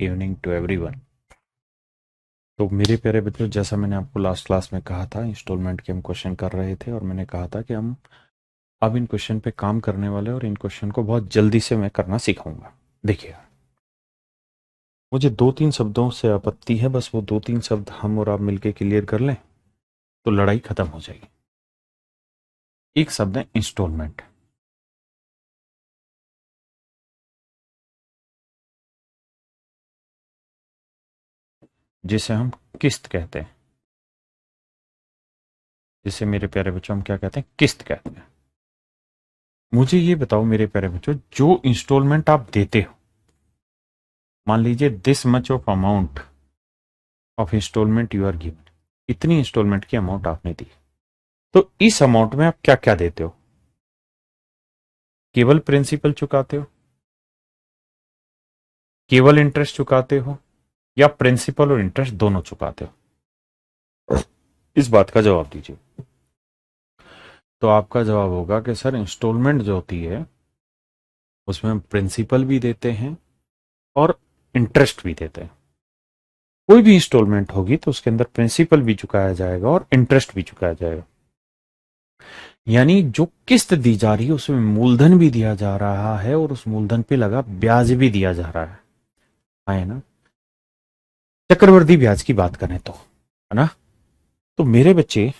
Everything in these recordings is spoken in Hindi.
Evening to everyone. तो मेरे प्यारे बच्चों, जैसा मैंने आपको लास्ट क्लास में कहा था, इंस्टॉलमेंट के हम क्वेश्चन कर रहे थे और मैंने कहा था कि हम अब इन क्वेश्चन पे काम करने वाले और इन क्वेश्चन को बहुत जल्दी से मैं करना सिखाऊंगा। देखिए, मुझे दो तीन शब्दों से आपत्ति है, बस वो दो तीन शब्द हम और आप मिलके क्लियर कर लें तो लड़ाई खत्म हो जाएगी। एक शब्द है इंस्टॉलमेंट। जिसे हम किस्त कहते हैं। जिसे मेरे प्यारे बच्चों हम क्या कहते हैं? किस्त कहते हैं। मुझे ये बताओ मेरे प्यारे बच्चों, जो इंस्टॉलमेंट आप देते हो, मान लीजिए this much of amount of installment you are given, इतनी इंस्टॉलमेंट की अमाउंट आपने दी, तो इस अमाउंट में आप क्या क्या देते हो? केवल प्रिंसिपल चुकाते हो, केवल इंटरेस्ट चुकाते हो, या प्रिंसिपल और इंटरेस्ट दोनों चुकाते हो? इस बात का जवाब दीजिए। तो आपका जवाब होगा कि सर, इंस्टॉलमेंट जो होती है उसमें हम प्रिंसिपल भी देते हैं और इंटरेस्ट भी देते हैं। कोई भी इंस्टॉलमेंट होगी तो उसके अंदर प्रिंसिपल भी चुकाया जाएगा और इंटरेस्ट भी चुकाया जाएगा। यानी जो किस्त दी जा रही है उसमें मूलधन भी दिया जा रहा है और उस मूलधन पे लगा ब्याज भी दिया जा रहा है ना? चक्रवृद्धि ब्याज की बात करें तो, है ना? तो मेरे बच्चे,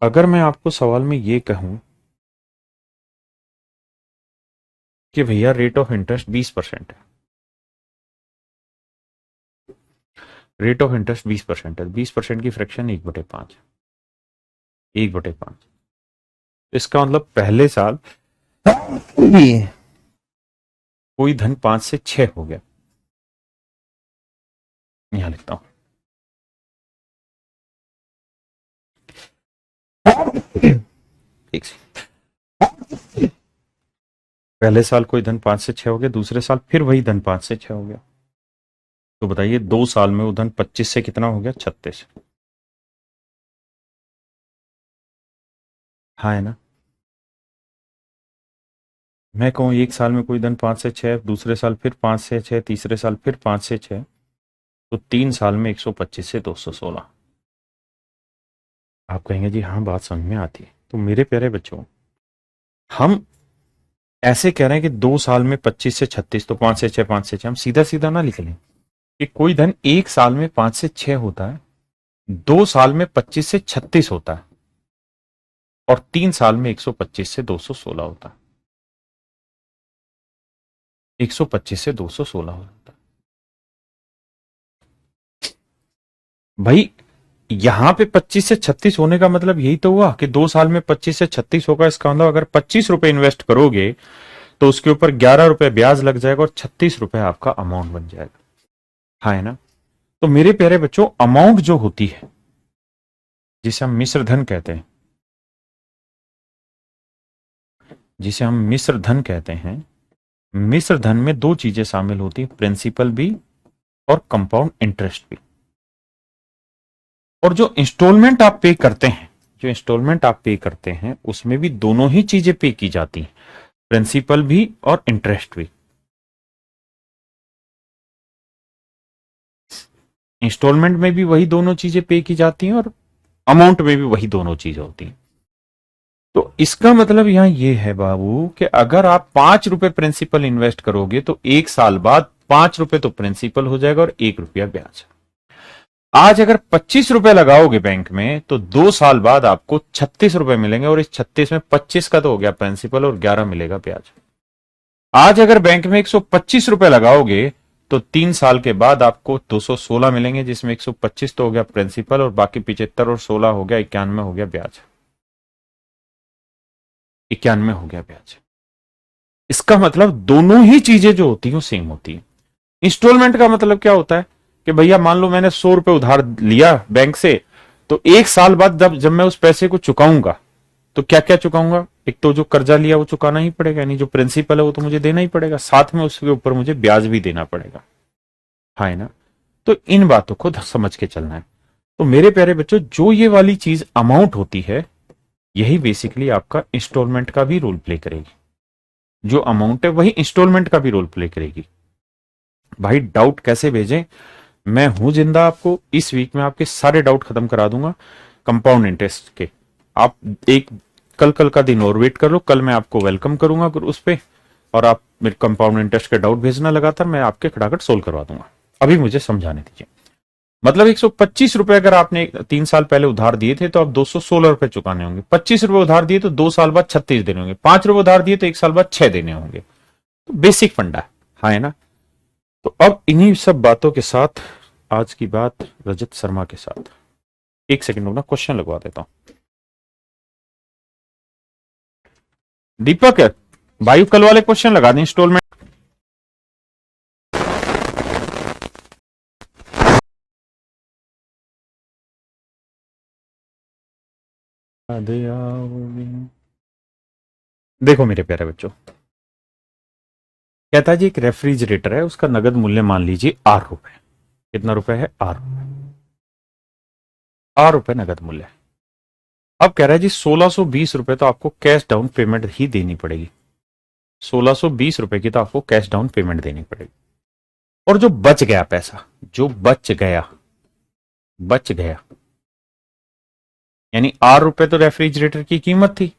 अगर मैं आपको सवाल में ये कहूं कि भैया रेट ऑफ इंटरेस्ट 20% है, रेट ऑफ इंटरेस्ट 20% है, 20% की फ्रैक्शन 1/5, 1/5, इसका मतलब पहले साल कोई धन 5 से 6 हो गया। यहां लिखता हूं, एक सेकंड। पहले साल कोई धन 5 से 6 हो गया, दूसरे साल फिर वही धन 5 से 6 हो गया। तो बताइए 2 साल में वो धन 25 से कितना हो गया? 36। हाँ, है ना? मैं कहूं एक साल में कोई धन 5 से 6, दूसरे साल फिर 5 से 6, तीसरे साल फिर 5 से 6, तो 3 साल में 125 से 216। आप कहेंगे जी हाँ, बात समझ में आती है। तो मेरे प्यारे बच्चों, हम ऐसे कह रहे हैं कि 2 साल में 25 से 36, तो 5 से 6, 5 से 6, हम सीधा सीधा ना लिख लें कि कोई धन एक साल में 5 से 6 होता है, 2 साल में 25 से 36 होता है और 3 साल में 125 से 216 होता है। 125 से 216 होता है। भाई, यहां पे 25 से 36 होने का मतलब यही तो हुआ कि 2 साल में 25 से 36 होगा। इसका मतलब अगर 25 रुपए इन्वेस्ट करोगे तो उसके ऊपर 11 रुपए ब्याज लग जाएगा और 36 रुपए आपका अमाउंट बन जाएगा। हाँ, है ना? तो मेरे प्यारे बच्चों, अमाउंट जो होती है जिसे हम मिश्र धन कहते हैं, जिसे हम मिश्र धन कहते हैं, मिश्र धन में दो चीजें शामिल होती है, प्रिंसिपल भी और कंपाउंड इंटरेस्ट भी। और जो इंस्टॉलमेंट आप पे करते हैं, जो इंस्टॉलमेंट आप पे करते हैं उसमें भी दोनों ही चीजें पे की जाती हैं, प्रिंसिपल भी और इंटरेस्ट भी। इंस्टॉलमेंट में भी वही दोनों चीजें पे की जाती हैं और अमाउंट में भी वही दोनों चीजें होती हैं। तो इसका मतलब यहां ये है बाबू कि अगर आप 5 रुपए प्रिंसिपल इन्वेस्ट करोगे तो 1 साल बाद 5 रुपए तो प्रिंसिपल हो जाएगा और 1 रुपया ब्याज। आज अगर 25 रुपए लगाओगे बैंक में तो 2 साल बाद आपको 36 रुपए मिलेंगे और इस 36 में 25 का तो हो गया प्रिंसिपल और 11 मिलेगा ब्याज। आज अगर बैंक में 125 रुपए लगाओगे तो 3 साल के बाद आपको 216 मिलेंगे, जिसमें 125 तो हो गया प्रिंसिपल और बाकी 75 और 16 हो गया 91 हो गया ब्याज। 91 हो गया ब्याज। इसका मतलब दोनों ही चीजें जो होती हैं सेम होती है। इंस्टॉलमेंट का मतलब क्या होता है कि भैया मान लो मैंने 100 रुपए उधार लिया बैंक से, तो 1 साल बाद जब जब मैं उस पैसे को चुकाऊंगा तो क्या क्या चुकाऊंगा? एक तो जो कर्जा लिया वो चुकाना ही पड़ेगा, यानी जो प्रिंसिपल है वो तो मुझे देना ही पड़ेगा, साथ में उसके ऊपर मुझे ब्याज भी देना पड़ेगा। हाँ, है ना? तो इन बातों को समझ के चलना है। तो मेरे प्यारे बच्चों, जो ये वाली चीज अमाउंट होती है, यही बेसिकली आपका इंस्टॉलमेंट का भी रोल प्ले करेगी। जो अमाउंट है वही इंस्टॉलमेंट का भी रोल प्ले करेगी। भाई डाउट कैसे भेजें, मैं हूं जिंदा, आपको इस वीक में आपके सारे डाउट खत्म करा दूंगा कंपाउंड इंटरेस्ट के। आप एक कल का दिन और वेट कर लो, कल मैं आपको वेलकम करूंगा उस पे, और आप मेरे कंपाउंड इंटरेस्ट के डाउट भेजना लगातार, मैं आपके खटाखट सोल्व करवा दूंगा। अभी मुझे समझाने दीजिए। मतलब 125 रुपए अगर आपने 3 साल पहले उधार दिए थे तो अब 216 रुपए चुकाने होंगे। 25 रुपए उधार दिए तो 2 साल बाद 36 देने होंगे। 5 रुपए उधार दिए तो 1 साल बाद 6 देने होंगे। तो बेसिक फंडा है, हाँ है ना। तो अब इन्हीं सब बातों के साथ आज की बात रजत शर्मा के साथ, एक सेकंड ना क्वेश्चन लगवा देता हूं। दीपक भाई कल वाले क्वेश्चन लगा दें इंस्टॉलमेंट। देखो मेरे प्यारे बच्चों, कहता है जी एक रेफ्रिजरेटर है, उसका नगद मूल्य मान लीजिए ₹8। कितना रुपए है? ₹8 नगद मूल्य है। अब कह रहा है जी 1620 रुपए तो आपको कैश डाउन पेमेंट ही देनी पड़ेगी। 1620 रुपए की तो आपको कैश डाउन पेमेंट देनी पड़ेगी। और जो बच गया पैसा, जो बच गया यानी ₹8 तो रेफ्रिजरेटर की कीमत थी,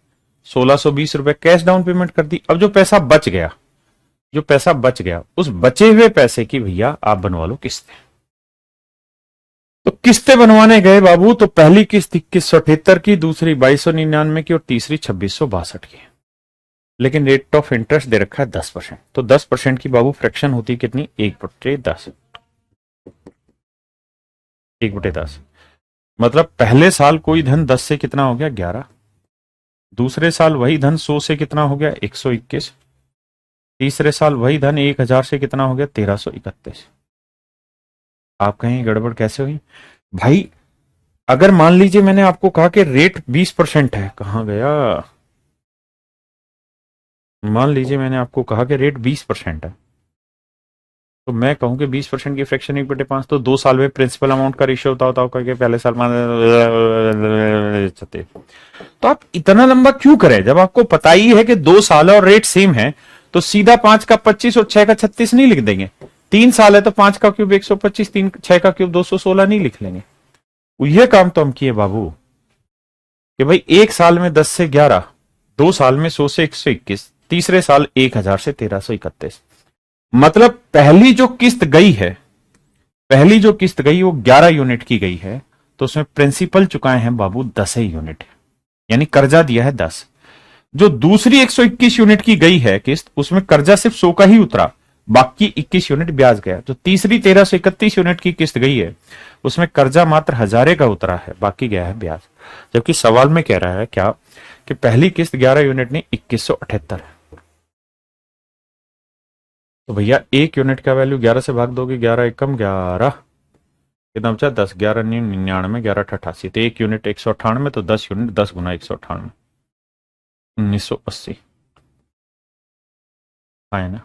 1620 रुपए कैश डाउन पेमेंट कर दी। अब जो पैसा बच गया, उस बचे हुए पैसे की भैया आप बनवा लो किस्तें। तो किस्तें बनवाने गए बाबू, तो पहली किस्त 2178 की, दूसरी 2299 की और तीसरी 2662 की। लेकिन रेट ऑफ इंटरेस्ट दे रखा है 10%। तो 10% की बाबू फ्रैक्शन होती है कितनी? 1/10। 1/10 मतलब पहले साल कोई धन 10 से कितना हो गया? 11। दूसरे साल वही धन 100 से कितना हो गया? 121। तीसरे साल वही धन 1000 से कितना हो गया? 1331। आप कहें गड़बड़ कैसे हुई भाई? अगर मान लीजिए मैंने आपको कहा कि रेट 20% है, कहां गया? मान लीजिए मैंने आपको कहा कि रेट 20% है, तो मैं कहूं कि 20% की फ्रैक्शन 1/5, तो 2 साल में प्रिंसिपल अमाउंट का रेशियो बताओ करके पहले साल मान। तो आप इतना लंबा क्यों करें जब आपको पता ही है कि 2 साल है और रेट सेम है? तो सीधा 5 का 25 और 6 का 36 नहीं लिख देंगे। 3 साल है तो 5 का क्यूब 125, 6 का क्यूब 216 नहीं लिख लेंगे? ये काम तो हम किए बाबू कि भाई 1 साल में 10 से 11, 2 साल में 100 से 121, तीसरे साल 1000 से 1331। मतलब पहली जो किस्त गई वो 11 यूनिट की गई है, तो उसमें प्रिंसिपल चुकाए हैं बाबू 10 ही यूनिट, यानी कर्जा दिया है 10। जो दूसरी 121 यूनिट की गई है किस्त, उसमें कर्जा सिर्फ 100 का ही उतरा, बाकी 21 यूनिट ब्याज गया। जो तीसरी 1331 यूनिट की किस्त गई है, उसमें कर्जा मात्र 1000 का उतरा है, बाकी गया है ब्याज। जबकि सवाल में कह रहा है क्या कि पहली किस्त 11 यूनिट नहीं 2178 है। तो भैया 1 यूनिट का वैल्यू 11 से भाग दोगे, 11 एकम 11, कितना बचा? 10, 11 99, 11 88, तो 1 यूनिट 198, तो 10 यूनिट 10 गुना 198, 1980 है ना।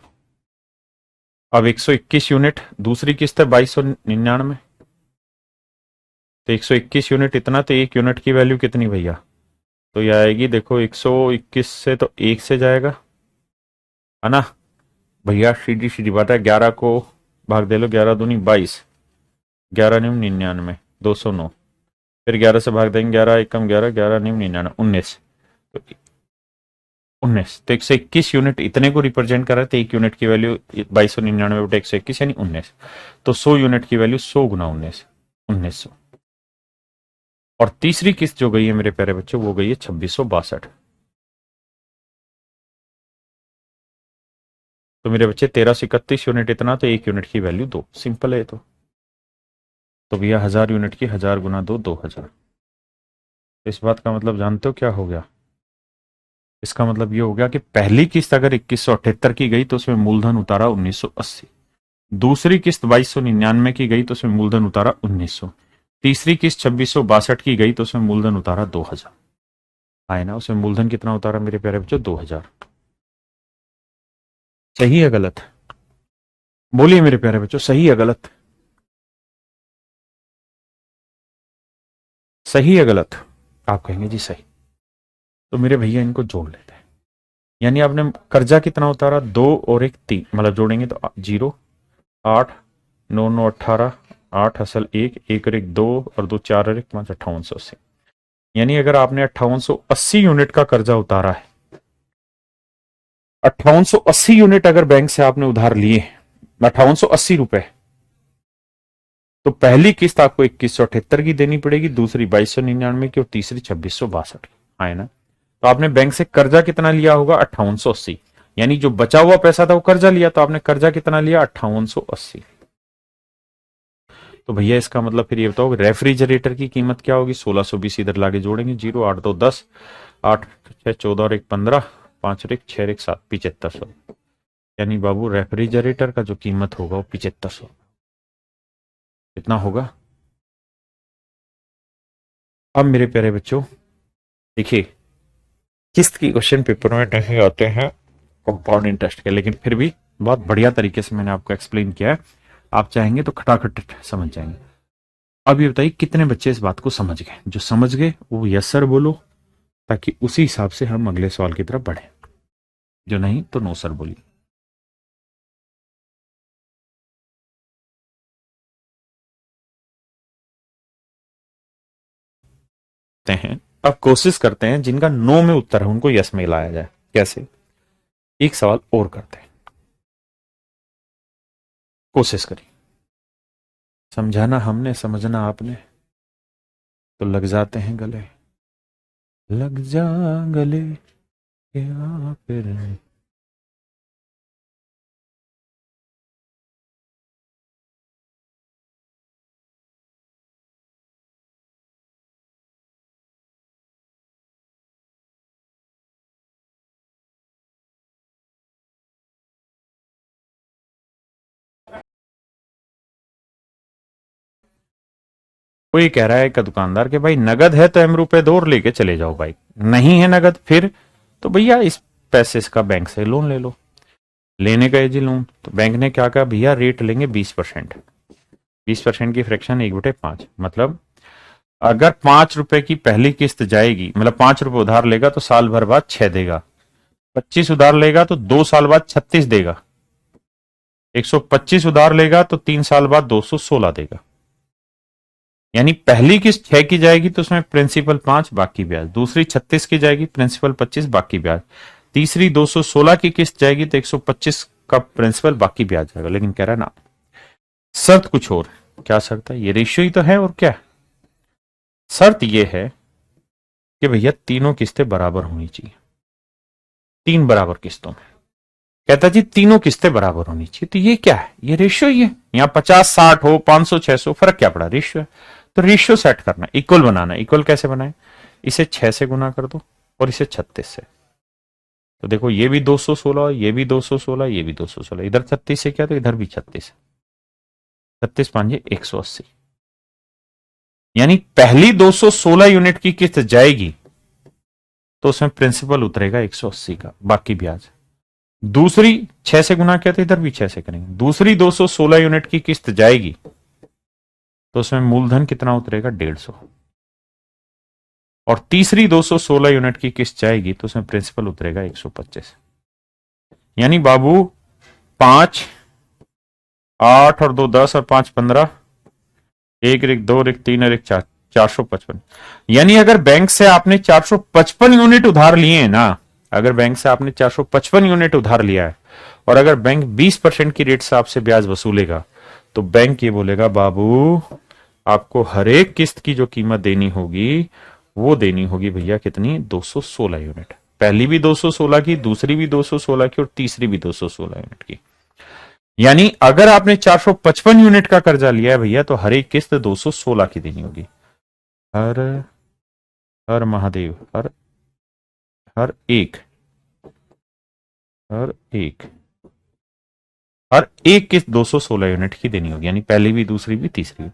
अब 121 यूनिट दूसरी किस्त है 2299, तो 121 यूनिट इतना, तो 1 यूनिट की वैल्यू कितनी भैया? तो ये आएगी, देखो 121 से तो 1 से जाएगा, है ना भैया। सीधी सीधी बात है, 11 को भाग दे लो, 11 दूनी 22, 11 न्यू 99, 209, फिर 11 से भाग देंगे, 11 एकम 11, 11 न्यू 99, 19, तो 19, तो 121 यूनिट इतने को रिप्रेजेंट कर रहे थे। 1 यूनिट की वैल्यू 2299/121 यानी 19, तो 100 यूनिट की वैल्यू 100 गुना 19, 1900। और तीसरी किस्त जो गई है मेरे प्यारे बच्चों, वो गई है 2662। तो मेरे बच्चे 1331 यूनिट इतना, तो 1 यूनिट की वैल्यू 2, सिंपल है तो भैया 1000 यूनिट की 1000 गुना 2, 2000। इस बात का मतलब जानते हो क्या हो गया? इसका मतलब ये हो गया कि पहली किस्त अगर 2178 की गई तो उसमें मूलधन उतारा 1980, दूसरी किस्त 2299 की गई तो उसमें मूलधन उतारा 1900, तीसरी किस्त 2662 की गई तो उसमें मूलधन उतारा 2000। आए ना, उसमें मूलधन कितना उतारा मेरे प्यारे बच्चों? 2000। सही है गलत? बोलिए मेरे प्यारे बच्चों, सही है गलत? सही है गलत? आप कहेंगे जी सही। तो मेरे भैया इनको जोड़ लेते हैं। यानी आपने कर्जा कितना उतारा? 2 और 1 3, मतलब जोड़ेंगे तो 0, 8 9 9 18, 8 असल 1, 1 और 1 2 और 2 4 और 1 5 5880। यानी अगर आपने 5880 यूनिट का कर्जा उतारा है, 5880 यूनिट अगर बैंक से आपने उधार लिए, 5880 रुपए, तो पहली किस्त आपको 2178 की देनी पड़ेगी, दूसरी 2299 की और तीसरी 2662 आए ना। तो आपने बैंक से कर्जा कितना लिया होगा? 5880। यानी जो बचा हुआ पैसा था वो कर्जा लिया, तो आपने कर्जा कितना लिया? 5880। तो भैया इसका मतलब फिर ये बताओ रेफ्रिजरेटर की कीमत क्या होगी? 1620 इधर लाके जोड़ेंगे, 0 8 2 10, 8 6 14 और 1 15, 5 और 1 6 और 1 7, 7500। यानी बाबू रेफ्रिजरेटर का जो कीमत होगा वो 7500 कितना होगा? अब मेरे प्यारे बच्चों देखिए, किस्त की क्वेश्चन पेपर में नहीं आते हैं कंपाउंड इंटरेस्ट के, लेकिन फिर भी बहुत बढ़िया तरीके से मैंने आपको एक्सप्लेन किया है। आप चाहेंगे तो खटाखट समझ जाएंगे। अब ये बताइए कितने बच्चे इस बात को समझ गए? जो समझ गए वो यस सर बोलो, ताकि उसी हिसाब से हम अगले सवाल की तरफ बढ़े। जो नहीं तो नो सर बोलिए। हैं अब कोशिश करते हैं जिनका नो में उत्तर है उनको यस में लाया जाए। कैसे? एक सवाल और करते हैं, कोशिश करिए। समझाना हमने, समझना आपने, तो लग जाते हैं गले, लग जा गले क्या फिर। कोई कह रहा है का दुकानदार के भाई नगद है तो एम रुपए दो और लेके चले जाओ भाई, नहीं है नगद फिर तो भैया इस पैसे का बैंक से लोन ले लो। लेने गए जी लोन, तो बैंक ने क्या कहा? भैया रेट लेंगे 20%। 20% की फ्रैक्शन 1/5, मतलब अगर 5 रुपए की पहली किस्त जाएगी, मतलब 5 रुपए उधार लेगा तो साल भर बाद 6 देगा, 25 उधार लेगा तो 2 साल बाद 36 देगा, 125 उधार लेगा तो 3 साल बाद 216 देगा। यानी पहली किस्त 6 की जाएगी तो उसमें प्रिंसिपल 5 बाकी ब्याज, दूसरी 36 की जाएगी प्रिंसिपल 25 बाकी ब्याज, तीसरी 216 की किस्त जाएगी तो 125 का प्रिंसिपल बाकी ब्याज जाएगा। लेकिन कह रहा है ना, शर्त कुछ और। क्या शर्त है? ये रेशियो ही तो है, और क्या शर्त? ये है कि भैया तीनों किस्तें बराबर होनी चाहिए, 3 बराबर किस्तों में। कहता जी तीनों किस्तें बराबर होनी चाहिए, तो ये क्या है? ये रेशियो ही है। यहाँ 50-60 हो, 500-600, फर्क क्या पड़ा? रेशियो है। तो रेशियो सेट करना, इक्वल बनाना। इक्वल कैसे बनाए? इसे 6 से गुना कर दो और इसे 36 से। तो देखो ये भी 216, ये भी 216, ये भी 216, इधर 36 से क्या, तो इधर भी 36, 36 पांजे 180। यानी पहली 216 यूनिट की किस्त जाएगी तो उसमें प्रिंसिपल उतरेगा 180 का, बाकी ब्याज। दूसरी 6 से गुना किया तो इधर भी 6 से करेंगे, दूसरी 216 यूनिट की किस्त जाएगी तो उसमें मूलधन कितना उतरेगा? 150। और तीसरी 216 यूनिट की किस्त जाएगी तो उसमें प्रिंसिपल उतरेगा 125। यानी बाबू 5 8 और 2 10 और 5 15, 1 1 2 1 3 और 1 4, 455। यानी अगर बैंक से आपने 455 यूनिट उधार लिए हैं ना, अगर बैंक से आपने 455 यूनिट उधार लिया है और अगर बैंक 20% की रेट से आपसे ब्याज वसूलेगा, तो बैंक ये बोलेगा बाबू आपको हर एक किस्त की जो कीमत देनी होगी वो देनी होगी भैया कितनी? 216 यूनिट। पहली भी 216 की, दूसरी भी 216 की और तीसरी भी 216 यूनिट की। यानी अगर आपने 455 यूनिट का कर्जा लिया है भैया, तो हर एक किस्त 216 की देनी होगी। हर हर महादेव, हर हर एक, हर एक, हर एक किस्त 216 यूनिट की देनी होगी। यानी पहली भी, दूसरी भी, तीसरी भी।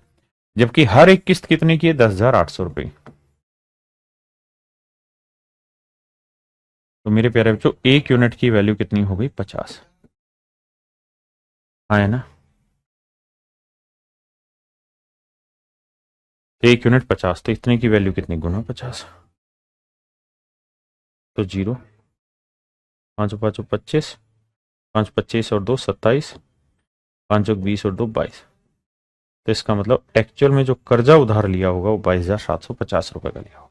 जबकि हर एक किस्त कितने की है? 10,800 रुपए। तो मेरे प्यारे बच्चों एक यूनिट की वैल्यू कितनी हो गई? 50। हाँ है ना? एक यूनिट 50, तो इतने की वैल्यू कितनी? गुना 50। तो 0, 5 5 25, 5 25 और 2 27, 5 चौक 20 और 2 22। तो इसका मतलब एक्चुअल में जो कर्जा उधार लिया होगा वो 22,750 रुपए का लिया होगा।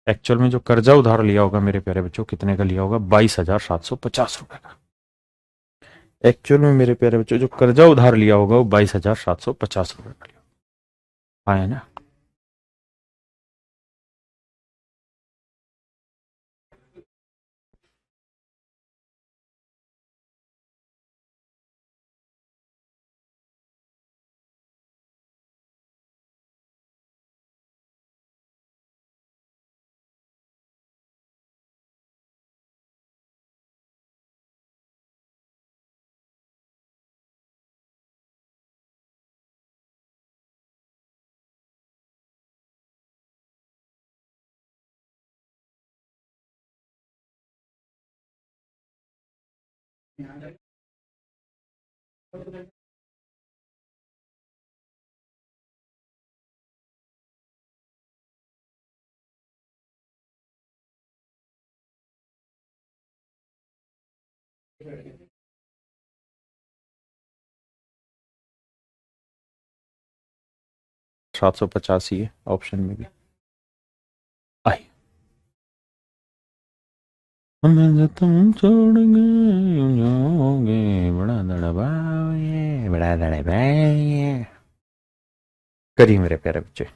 एक्चुअल में जो कर्जा उधार लिया होगा मेरे प्यारे बच्चों कितने का लिया होगा? 22,750 रुपए का। एक्चुअल में मेरे प्यारे बच्चों जो कर्जा उधार लिया होगा वो 22,750 रुपए का लिया होगा। हाँ है ना? सात सौ पचासी है ऑप्शन में भी। आई मैं तुम छोड़ गए यूं जाओगे बड़ा दड़बाए बड़ा दड़बाए। करिए मेरे प्यारे बच्चे।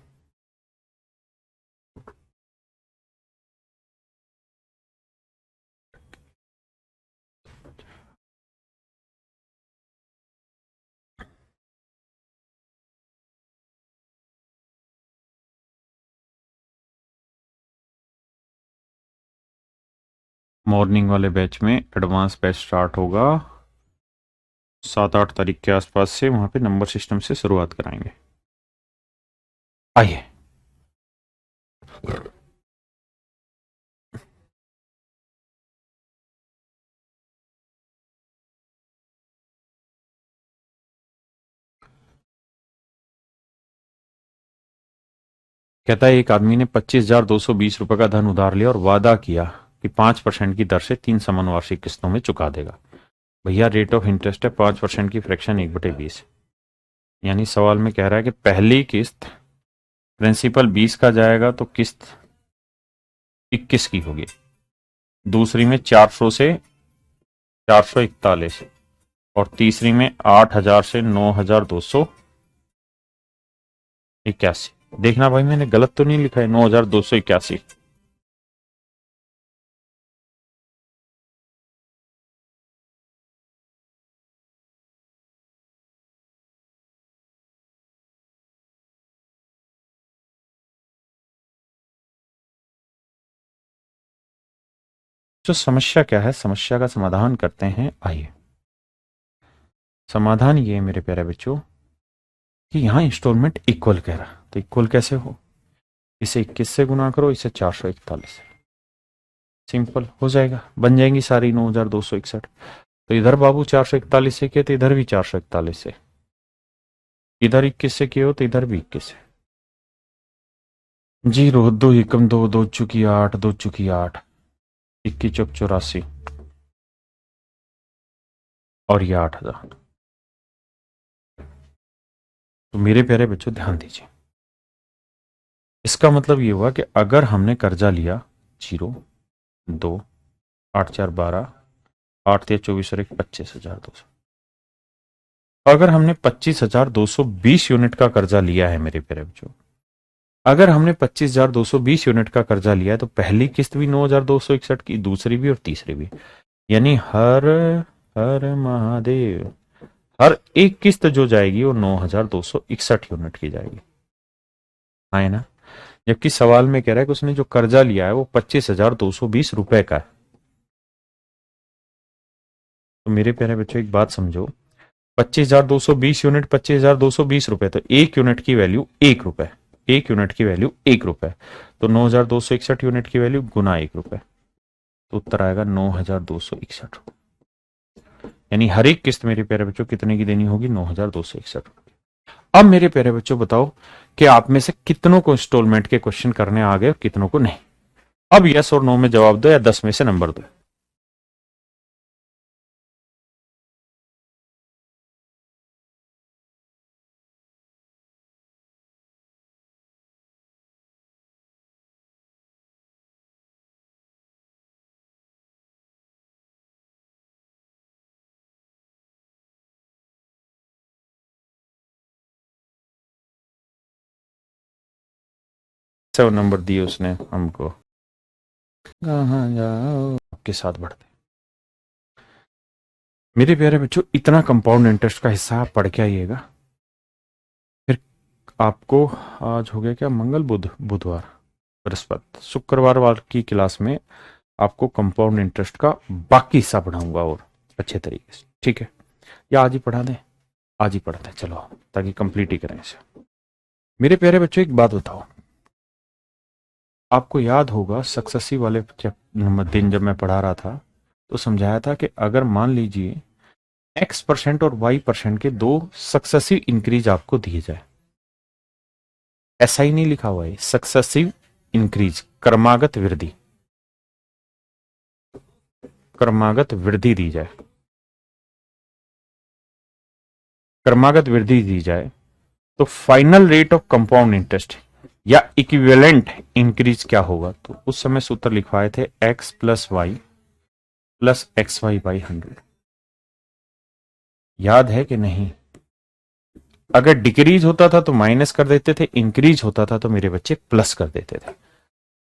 मॉर्निंग वाले बैच में एडवांस बैच स्टार्ट होगा 7-8 तारीख के आसपास से। वहां पे नंबर सिस्टम से शुरुआत कराएंगे। आइए। कहता है एक आदमी ने 25,220 रुपए का धन उधार लिया और वादा किया कि 5% की दर से 3 समान वार्षिक किस्तों में चुका देगा। भैया रेट ऑफ इंटरेस्ट है 5% की फ्रैक्शन 1/20। यानी सवाल में कह रहा है कि पहली किस्त प्रिंसिपल 20 का जाएगा तो किस्त 21 की होगी। दूसरी में 400 से 441 और तीसरी में 8,000 से 9,281। देखना भाई मैंने गलत तो नहीं लिखा है? 9,281। जो समस्या क्या है, समस्या का समाधान करते हैं। आइए। समाधान ये है मेरे प्यारे बच्चों कि यहां इंस्टॉलमेंट इक्वल कह रहा, तो इक्वल कैसे हो? इसे 21 से गुना करो, इसे 441 से। सिंपल हो जाएगा, बन जाएंगी सारी 9,261। तो इधर बाबू 441 से किए तो इधर भी 441 से, इधर 21 से किए हो तो इधर भी 21 से। जीरो दो एकम दो, दो चुकी 8, दो चुकी 8, 21 चौक 84 और ये 8,000। तो मेरे प्यारे बच्चों ध्यान दीजिए, इसका मतलब ये हुआ कि अगर हमने कर्जा लिया 0, 2, 8, 4, 12, 8, 3, 24 और 1, 25,200। अगर हमने 25,220 यूनिट का कर्जा लिया है मेरे प्यारे बच्चों, अगर हमने 25,220 यूनिट का कर्जा लिया है तो पहली किस्त भी 9,261 की, दूसरी भी और तीसरी भी। यानी हर हर महादेव हर एक किस्त जो जाएगी वो 9,261 यूनिट की जाएगी। हाँ है ना? जबकि सवाल में कह रहा है कि उसने जो कर्जा लिया है वो 25,220 रुपए का है। तो मेरे प्यारे बच्चों एक बात समझो, 25,220 यूनिट 25,220 रुपए, तो एक यूनिट की वैल्यू 1 रुपए। एक यूनिट की वैल्यू 1 रुपए। तो 9,261 यूनिट की वैल्यू गुना 1 रुपए, तो उत्तर आएगा 9,261। यानी हर एक किस्त मेरे प्यारे बच्चों कितने की देनी होगी? 9,261। अब मेरे प्यारे बच्चों बताओ कि आप में से कितनों को इंस्टॉलमेंट के क्वेश्चन करने आ गए और कितनों को नहीं? अब यस और नो में जवाब दो या 10 में से नंबर दो। 7 नंबर दिए उसने हमको, कहाँ जाओ आपके साथ बढ़ते। मेरे प्यारे बच्चों, इतना कंपाउंड इंटरेस्ट का हिस्सा आप पढ़ के आइएगा। फिर आपको आज हो गया क्या, मंगल बुध बुधवार बृहस्पति शुक्रवार वार की क्लास में आपको कंपाउंड इंटरेस्ट का बाकी हिस्सा पढ़ाऊंगा और अच्छे तरीके से, ठीक है? या आज ही पढ़ा दें? आज ही पढ़ते हैं चलो, ताकि कंप्लीट ही करें इसे। मेरे प्यारे बच्चों, एक बात बताओ, आपको याद होगा सक्सेसिव वाले दिन जब मैं पढ़ा रहा था तो समझाया था कि अगर मान लीजिए x% और y% के दो सक्सेसिव इंक्रीज आपको दिए जाए, ऐसा ही नहीं लिखा हुआ है, सक्सेसिव इंक्रीज, क्रमागत वृद्धि, क्रमागत वृद्धि दी जाए, क्रमागत वृद्धि दी जाए तो final rate of compound interest या इक्विवेलेंट इंक्रीज क्या होगा? तो उस समय सूत्र लिखवाए थे x plus y plus x y by 100। याद है कि नहीं? अगर डिक्रीज होता था तो माइनस कर देते थे, इंक्रीज होता था तो मेरे बच्चे प्लस कर देते थे।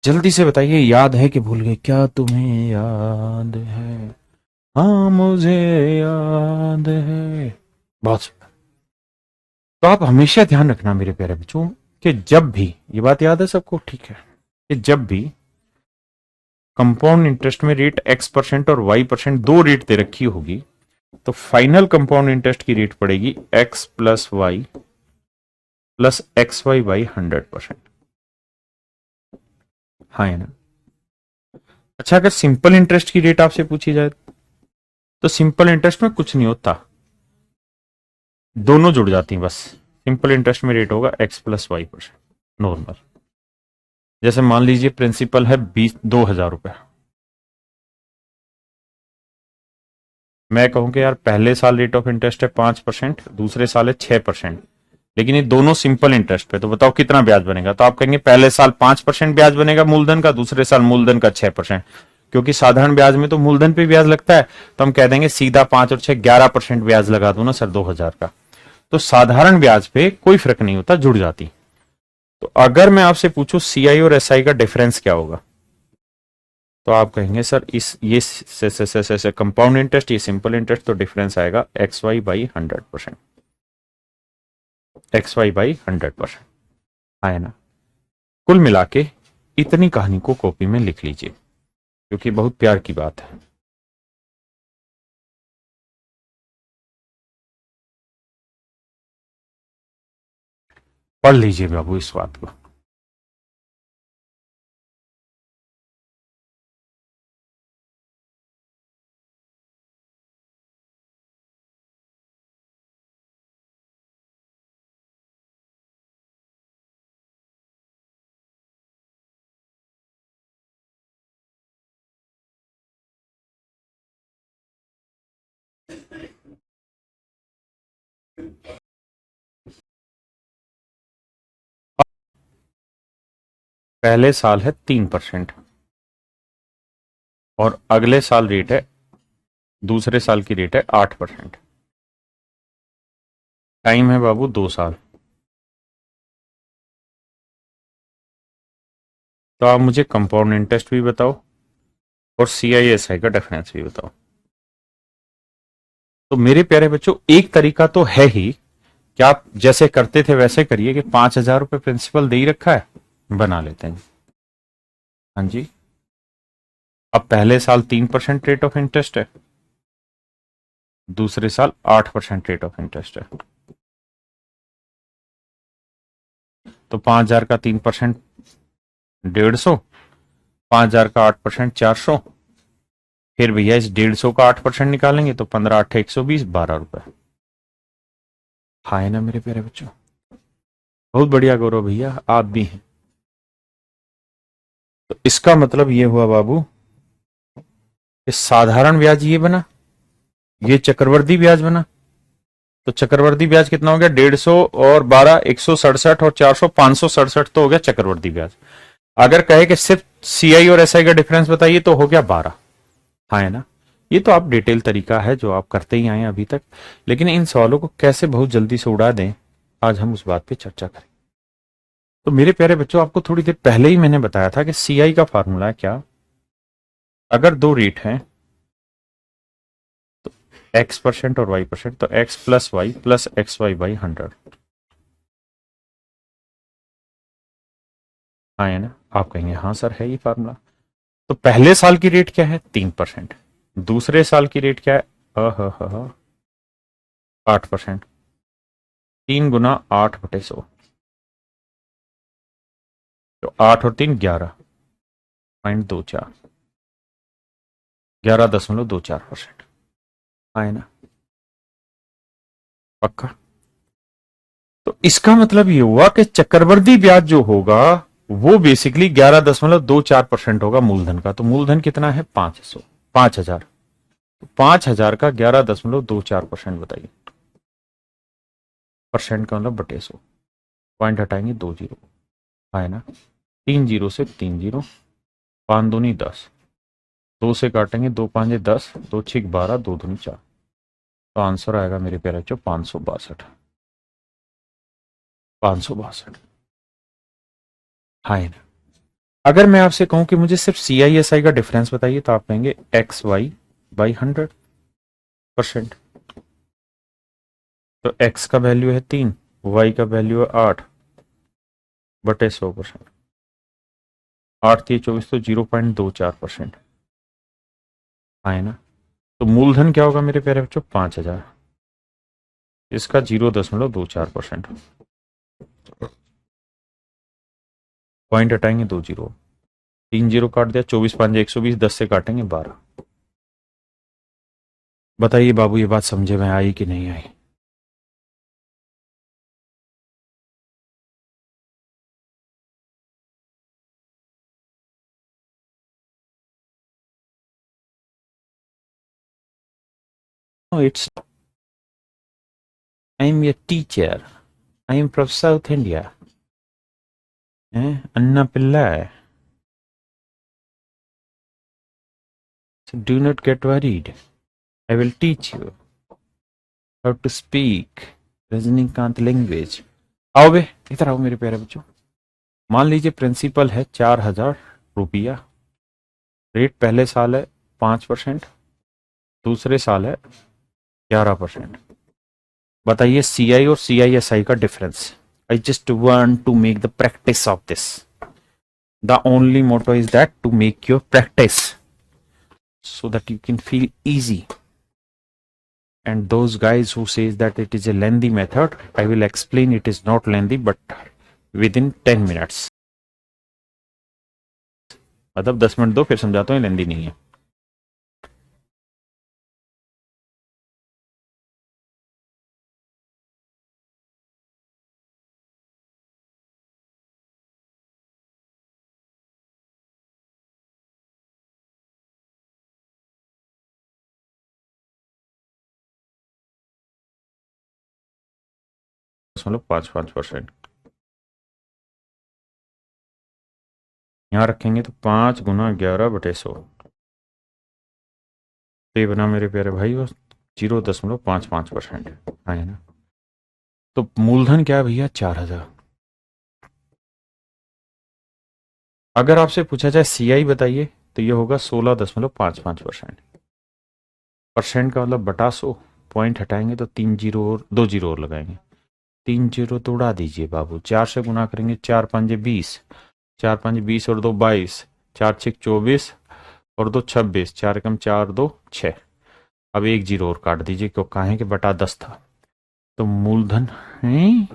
जल्दी से बताइए, याद है कि भूल गए? क्या तुम्हें याद है? हाँ मुझे याद है। बहुत सुंदर। तो आप हमेशा ध्यान रखना मेरे प्यारे बच्चों कि जब भी, ये बात याद है सबको, ठीक है, कि जब भी कंपाउंड इंटरेस्ट में रेट x% और y% दो रेट दे रखी होगी तो फाइनल कंपाउंड इंटरेस्ट की रेट पड़ेगी x plus y plus x y by 100%। हाँ है ना? अच्छा, अगर सिंपल इंटरेस्ट की रेट आपसे पूछी जाए तो सिंपल इंटरेस्ट में कुछ नहीं होता, दोनों जुड़ जाती हैं बस। सिंपल इंटरेस्ट में रेट होगा x प्लस वाई% नॉर्मल। जैसे मान लीजिए प्रिंसिपल है 2000 रुपए, मैं कहूं कि यार पहले साल रेट ऑफ इंटरेस्ट है 5%, दूसरे साल है 6%, लेकिन ये दोनों सिंपल इंटरेस्ट पे, तो बताओ कितना ब्याज बनेगा? तो आप कहेंगे पहले साल 5% ब्याज बनेगा मूलधन का, दूसरे साल मूलधन का 6%। क्योंकि साधारण ब्याज में तो मूलधन पे ब्याज लगता है, तो हम कह देंगे सीधा 5 और 6 11% ब्याज लगा दो ना सर 2000 का। तो साधारण ब्याज पे कोई फर्क नहीं होता, जुड़ जाती। तो अगर मैं आपसे पूछूं सीआई और एसआई का डिफरेंस क्या होगा, तो आप कहेंगे सर इस ये कंपाउंड इंटरेस्ट, ये सिंपल इंटरेस्ट, तो डिफरेंस आएगा x y by 100%, x y by 100%। है ना? कुल मिला के इतनी कहानी को कॉपी में लिख लीजिए, क्योंकि बहुत प्यार की बात है। पढ़ लीजिए बाबू इस बात को। पहले साल है 3% और अगले साल रेट है, दूसरे साल की रेट है 8%। टाइम है बाबू 2 साल। तो आप मुझे कंपाउंड इंटरेस्ट भी बताओ और सीआईएसआई का डिफरेंस भी बताओ। तो मेरे प्यारे बच्चों, एक तरीका तो है ही कि आप जैसे करते थे वैसे करिए कि 5000 रुपये प्रिंसिपल दे ही रखा है, बना लेते हैं। हाँ जी, अब पहले साल 3% रेट ऑफ इंटरेस्ट है, दूसरे साल 8% रेट ऑफ इंटरेस्ट है। तो 5000 का 3% 150, 5000 का 8% 400, फिर भैया इस 150 का 8% निकालेंगे तो 15 8 120, 12 रुपए। हाँ है ना मेरे प्यारे बच्चों? बहुत बढ़िया गौरव भैया, आप भी हैं। तो इसका मतलब ये हुआ बाबू कि साधारण ब्याज ये बना, ये चक्रवर्ती ब्याज बना। तो चक्रवर्ती ब्याज कितना हो गया? 150 और 12 167 और 400 567 तो हो गया चक्रवर्ती ब्याज। अगर कहे कि सिर्फ सीआई और एसआई का डिफरेंस बताइए तो हो गया 12। हाँ है ना? ये तो आप डिटेल तरीका है जो आप करते ही आए हैं अभी तक, लेकिन इन सवालों को कैसे बहुत जल्दी से उड़ा दें, आज हम उस बात पे चर्चा करें। तो मेरे प्यारे बच्चों, आपको थोड़ी देर पहले ही मैंने बताया था कि सीआई का फार्मूला है क्या, अगर दो रेट हैं तो x% और y%, तो x plus y plus x y by 100। हाँ है ना? आप कहेंगे हाँ सर है ये फार्मूला। तो पहले साल की रेट क्या है? 3%। दूसरे साल की रेट क्या है? 8%। 3 × 8/100, तो 8 और 3 11.24, 11.24%। हाँ है ना? पक्का? तो इसका मतलब ये हुआ कि चक्रवृद्धि ब्याज जो होगा वो बेसिकली 11.24% होगा मूलधन का। तो मूलधन कितना है? 5,000। 5,000 का 11.24%, बताइए। परसेंट का मतलब बटे 100। पॉइंट हटाएंगे 2 जीरो, है ना? 3 जीरो से 3 जीरो, 5 दूनी 10, 2 से काटेंगे 2 5 10, 2 6 12, 2 दूनी 4। तो आंसर आएगा मेरे प्यारे बच्चों 562। 562, है ना? अगर मैं आपसे कहूं कि मुझे सिर्फ CISI का डिफरेंस बताइए, तो आप कहेंगे XY/100%। तो x का वैल्यू है 3, y का वैल्यू है 8/100%। 8×3 = 24, तो 0.24%, है ना? तो मूलधन क्या होगा मेरे प्यारे बच्चों? 5,000। इसका 0.24%। पॉइंट हटाएंगे 2 जीरो, 3 जीरो काट दिया, 24 5 120, 10 से काटेंगे 12। बताइए बाबू, ये बात समझे में आई कि नहीं आई? It's, I am a teacher, I am from South India, Anna Pilla है। So do not get worried. I will teach you how to speak Rajinikanth language. आओ बे, इधर आओ मेरे प्यारे बच्चों। मान लीजिए प्रिंसिपल है 4,000 रुपया, रेट पहले साल है 5%, दूसरे साल है 11%। बताइए CI और CISI का difference. I just want to make the practice of this. The only motto is that to make your practice so that you can feel easy. And those guys who says that it is a lengthy method, I will explain it is not lengthy but within 10 minutes। मतलब 10 मिनट दो, फिर समझाता हूँ, लेंदी नहीं है। मतलब 5% यहाँ रखेंगे, तो 5 × 11/100, तो ये बना मेरे प्यारे भाई वो 0.55% है ना? तो मूलधन क्या है भैया? 4,000। अगर आपसे पूछा जाए CI बताइए, तो ये होगा 16.55%। परसेंट का मतलब बटा 100। पॉइंट हटाएंगे तो 3 जीरो और 2 जीरो और लगाएंगे। 3 जीरो तो उड़ा दीजिए बाबू, 4 से गुना करेंगे, 4 5 20, 4 5 20 और 2 22, 4 6 24 और 2 26, 4 कम 4 2 6। अब 1 जीरो और काट दीजिए, क्यों? काहे के बटा 10 था। तो मूलधन है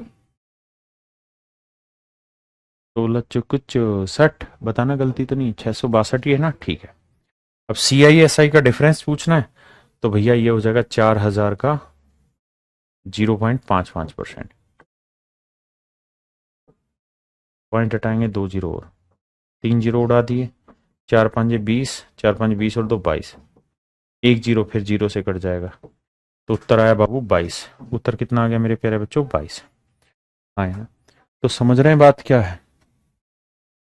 16 बताना गलती तो नहीं, 662 ही है ना? ठीक है। अब CISI का डिफरेंस पूछना है, तो भैया ये हो जाएगा 4,000 का 0.55%। पॉइंट हटाएंगे 2 जीरो और, 3 जीरो उड़ा दिए, 4 5 20, 4 5 20 और 2 22, 1 जीरो फिर जीरो से कट जाएगा, तो उत्तर आया बाबू 22। उत्तर कितना आ गया मेरे प्यारे बच्चों? 22। हाँ है ना? तो समझ रहे हैं बात क्या है?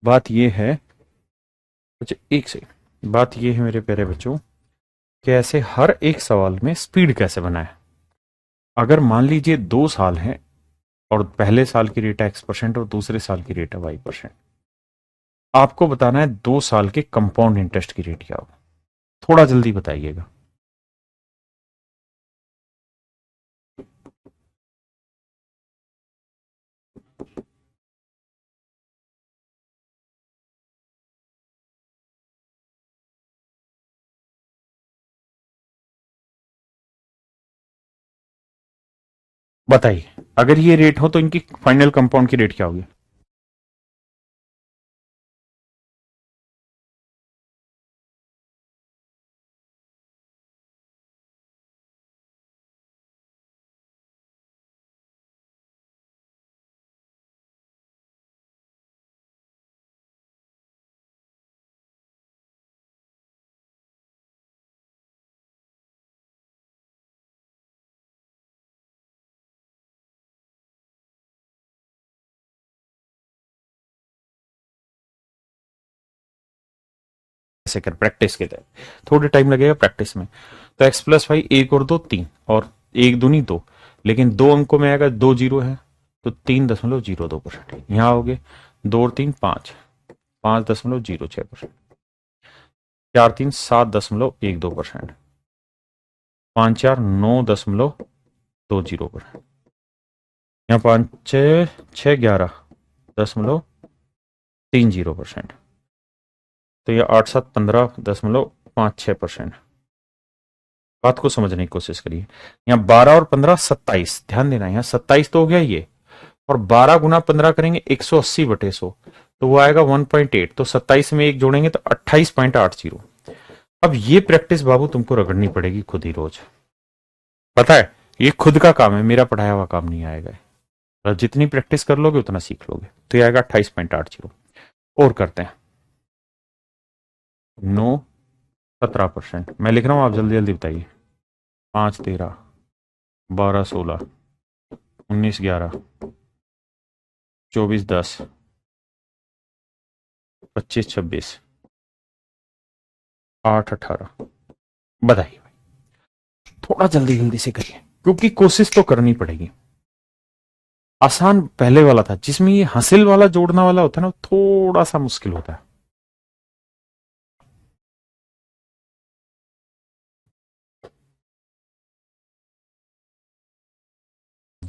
बात ये है, अच्छा एक से, बात ये है मेरे प्यारे बच्चों कि ऐसे हर एक सवाल में स्पीड कैसे बनाए। अगर मान लीजिए 2 साल हैं और पहले साल की रेट है X% और दूसरे साल की रेट है Y%। आपको बताना है 2 साल के कंपाउंड इंटरेस्ट की रेट क्या होगा। थोड़ा जल्दी बताइएगा। बताइए, अगर ये रेट हो तो इनकी फाइनल कंपाउंड की रेट क्या होगी। ऐसे कर प्रैक्टिस के तहत थोड़ी टाइम लगेगा प्रैक्टिस में। तो X+Y, एक और दो तीन, और एक दूनी दो, लेकिन दो अंकों में आएगा, दो जीरो है, तो 3.02%। यहाँ हो गए 2 और 3 5, 5.06%, 4 3 7.12%, 5 4 9.20%, यहाँ 5 6 6 11.30%, तो ये 8 7 15.56%। बात को समझने की कोशिश करिए। यहाँ 12 और 15 27, ध्यान देना, यहाँ 27 तो हो गया ये, और 12 गुना 15 करेंगे 180/100, तो वो आएगा 1.8, तो 27 में एक जोड़ेंगे तो 28.80। अब ये प्रैक्टिस बाबू तुमको रगड़नी पड़ेगी खुद ही रोज। पता है, ये खुद का काम है, मेरा पढ़ाया हुआ काम नहीं आएगा। और जितनी प्रैक्टिस कर लोगे उतना सीख लोगे, तो ये आएगा 28.80। और करते हैं। 9 17%, मैं लिख रहा हूं, आप जल्दी जल्दी बताइए। 5 13, 12 16, 19 11, 24 10, 25 26, 8 18। बताइए भाई, थोड़ा जल्दी जल्दी से करिए, क्योंकि कोशिश तो करनी पड़ेगी। आसान पहले वाला था, जिसमें ये हासिल वाला जोड़ना वाला होता है ना, थोड़ा सा मुश्किल होता है।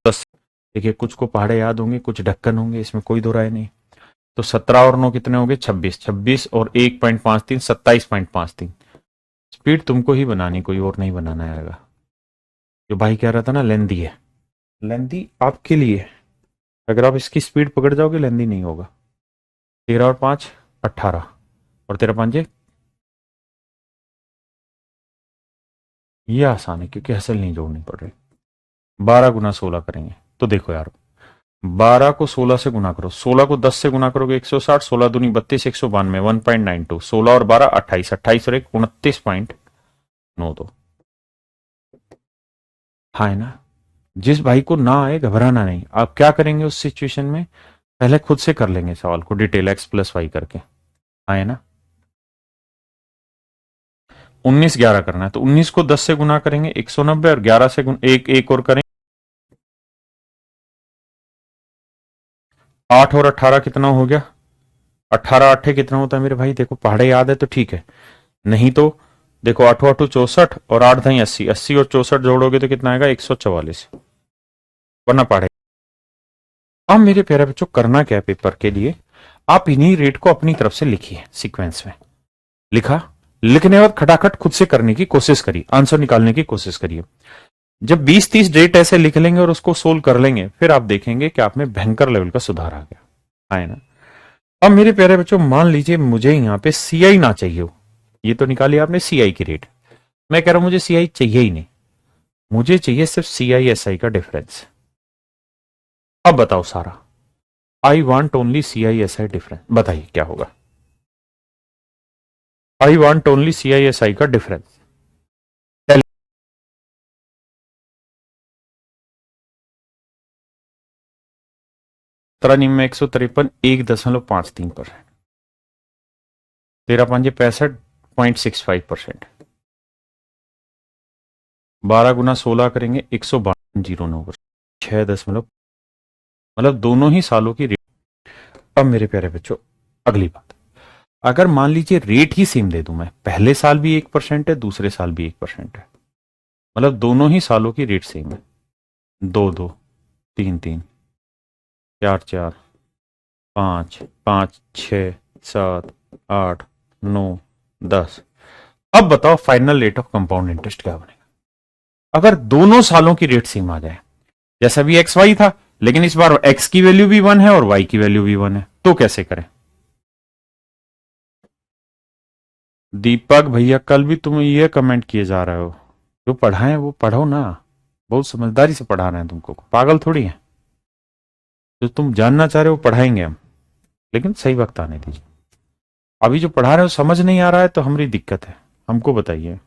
बस देखिए, कुछ को पहाड़े याद होंगे, कुछ ढक्कन होंगे, इसमें कोई दो राय नहीं। तो 17 और 9 कितने हो गए, 26, 26 और 1.53, 27.53। स्पीड तुमको ही बनानी, कोई और नहीं बनाना आएगा। जो भाई कह रहा था ना लेंदी है, लेंदी आपके लिए। अगर आप इसकी स्पीड पकड़ जाओगे लेंदी नहीं होगा। 13 और 5 18, और 13 5 ये आसान है, क्योंकि हसल नहीं जोड़नी पड़ रही। 12 गुना 16 करेंगे, तो देखो यार, 12 को 16 से गुना करो, 16 को 10 से गुना करोगे 160, 16 दूनी 32, 192, 1.92, 16 और 12 28, 28 और 1 29.92। हाँ है ना। जिस भाई को ना आए घबराना नहीं। आप क्या करेंगे उस सिचुएशन में, पहले खुद से कर लेंगे सवाल को डिटेल X+Y करके। हाँ है ना। 19 11 करना है, तो 19 को 10 से गुना करेंगे 190, और 11 से एक एक और करेंगे 8 और 18 कितना हो गया, 18 8 कितना होता है मेरे भाई, देखो पहाड़े याद है तो ठीक है, नहीं तो देखो 8 8 64, और 8 धाई 80, 80 और 64 जोड़ोगे तो कितना आएगा 144, वरना पहाड़े। अब मेरे प्यारे बच्चों, करना क्या है पेपर के लिए, आप इन्हीं रेट को अपनी तरफ से लिखिए सीक्वेंस में। लिखा, लिखने के बाद खटाखट खुद से करने की कोशिश करिए, आंसर निकालने की कोशिश करिए। जब 20 30 डेट ऐसे लिख लेंगे और उसको सोल्व कर लेंगे, फिर आप देखेंगे कि आप में भयंकर लेवल का सुधार आ गया। आए ना। अब मेरे प्यारे बच्चों, मान लीजिए मुझे यहाँ पे सीआई ना चाहिए हो, ये तो निकाली आपने सीआई की रेट, मैं कह रहा हूं मुझे सीआई चाहिए ही नहीं, मुझे चाहिए सिर्फ सीआई एसआई का डिफरेंस। अब बताओ सारा, I want only CI SI difference, बताइए क्या होगा। I want only CI SI का डिफरेंस। 17 में 153, 1.53%, 13 5 65.65%, 12 गुना 16 करेंगे 152.09%, 6.5 मतलब दोनों ही सालों की रेट। अब मेरे प्यारे बच्चों, अगली बात, अगर मान लीजिए रेट ही सेम दे दूं मैं, पहले साल भी 1% है, दूसरे साल भी 1% है, मतलब दोनों ही सालों की रेट सेम है, 2 2, 3 3, 4 4, 5 5, 6 7 8 9 10, अब बताओ final rate of compound interest क्या बनेगा अगर दोनों सालों की रेट सेम आ जाए। जैसा भी एक्स वाई था, लेकिन इस बार एक्स की वैल्यू भी 1 है और वाई की वैल्यू भी 1 है, तो कैसे करें? दीपक भैया, कल भी तुम ये कमेंट किए जा रहे हो, जो पढ़ाए वो पढ़ो ना, बहुत समझदारी से पढ़ा रहे हैं तुमको, पागल थोड़ी है। जो तुम जानना चाह रहे हो पढ़ाएंगे हम, लेकिन सही वक्त आने दीजिए। अभी जो पढ़ा रहे हो समझ नहीं आ रहा है तो हमारी दिक्कत है, हमको बताइए।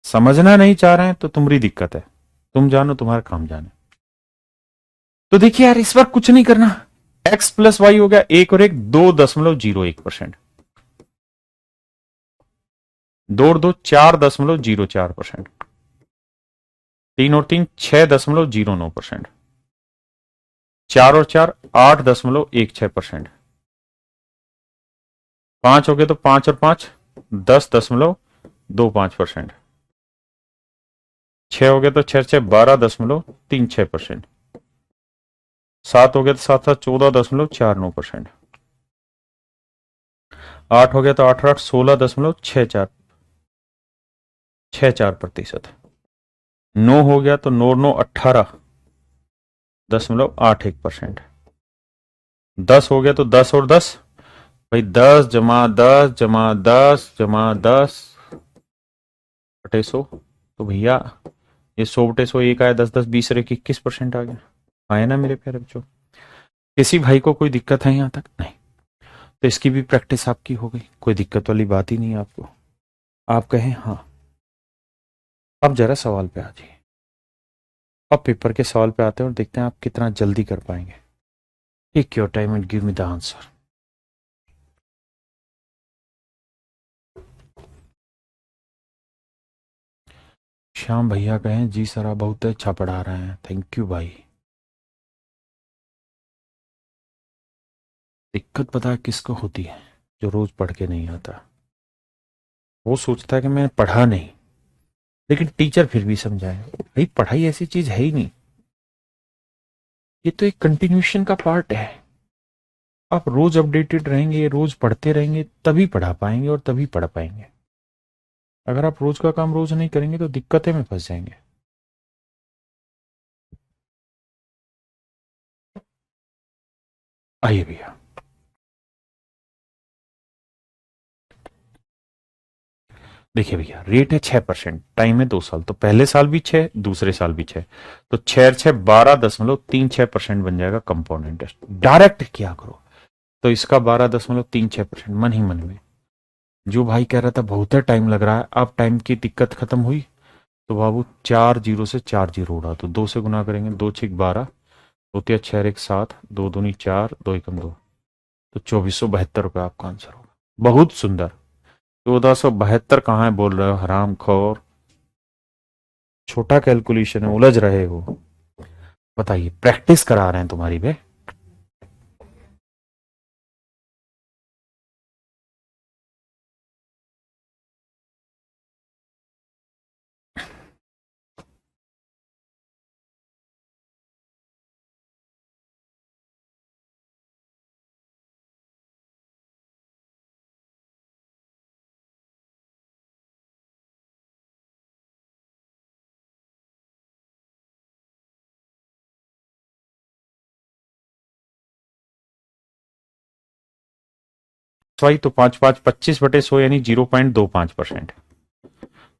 समझना नहीं चाह रहे हैं तो तुम्हारी दिक्कत है, तुम जानो तुम्हारा काम जाने। तो देखिए यार, इस बार कुछ नहीं करना, एक्स प्लस वाई हो गया, एक और एक 2.01%, 2 और 2 4.04%, 3 और 3 6.09%, 4 और 4 8.16%, 5 हो गए तो 5 और 5 10.25%, 6 हो गए तो 6 6 12.36%, 7 हो गया तो 7 7 14.49%, 8 हो गया तो 8 8 16.64%, 9 हो गया तो 9 9 18.81%, 10 हो गया तो 10 और 10, भाई 10 जमा 10 जमा 10 जमा 10 बटे 100, तो भैया ये 100 बटे 100 एक आया, 10 10 20 और 21% आ गया। आया ना मेरे प्यारे बच्चों? किसी भाई को कोई दिक्कत है यहाँ तक? नहीं। तो इसकी भी प्रैक्टिस आपकी हो गई, कोई दिक्कत वाली बात ही नहीं है आपको। आप कहें हाँ। अब जरा सवाल पे आ जाइए। अब पेपर के सवाल पे आते हैं और देखते हैं आप कितना जल्दी कर पाएंगे। Take your time and give me the answer. Shyam भैया कहें जी सर आप बहुत अच्छा पढ़ा रहे हैं, थैंक यू भाई। दिक्कत पता है किसको होती है? जो रोज पढ़ के नहीं आता, वो सोचता है कि मैंने पढ़ा नहीं, लेकिन टीचर फिर भी समझाए भाई पढ़ाई ऐसी चीज है ही नहीं, ये तो एक कंटिन्यूशन का पार्ट है। आप रोज अपडेटेड रहेंगे, रोज पढ़ते रहेंगे, तभी पढ़ा पाएंगे और तभी पढ़ पाएंगे। अगर आप रोज का काम रोज नहीं करेंगे तो दिक्कतें में फंस जाएंगे। आइए भैया, देखिए भैया, रेट है 6%, टाइम है 2 साल, तो पहले साल भी 6, दूसरे साल भी 6, तो 6 6 12.36% बन जाएगा कंपाउंड इंटरेस्ट। डायरेक्ट किया करो तो इसका 12.36% मन ही मन में। जो भाई कह रहा था बहुत टाइम लग रहा है, अब टाइम की दिक्कत खत्म हुई, तो बाबू 4 जीरो से 4 जीरो उड़ा, तो 2 से गुना करेंगे, 2 6 12, 2 3 6 1 7, 2 दूनी 4, 2 एकम 2, तो 2472 रुपये आपका आंसर होगा। बहुत सुंदर। 1472 कहाँ है बोल रहे हो हराम खोर? छोटा कैलकुलेशन है, उलझ रहे हो। बताइए, प्रैक्टिस करा रहे हैं तुम्हारी बे। सही, तो 5 5 25 बटे 100 यानी 0.25%।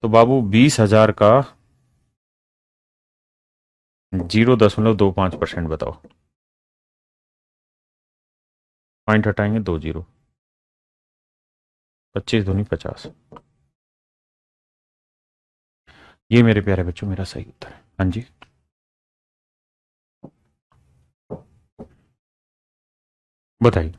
तो बाबू 20,000 का 0.25%, बताओ। पॉइंट हटाएंगे 2 जीरो, 25 दूनी 50। ये मेरे प्यारे बच्चों मेरा सही उत्तर है। हाँ जी, बताइए।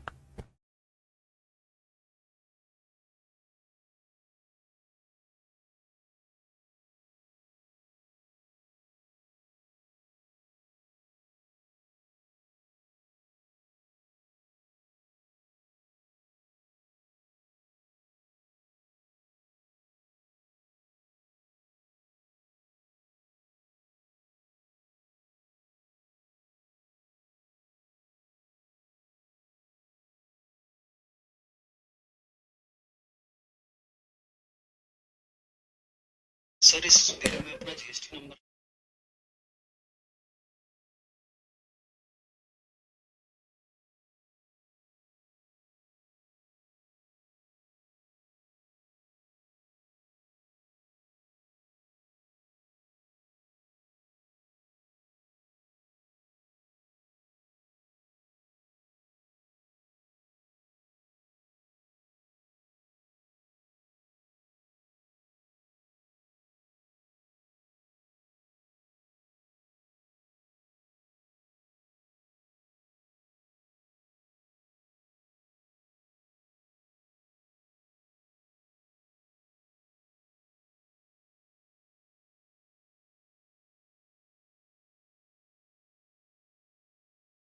सर इस मेरे में अपना जीएसटी नंबर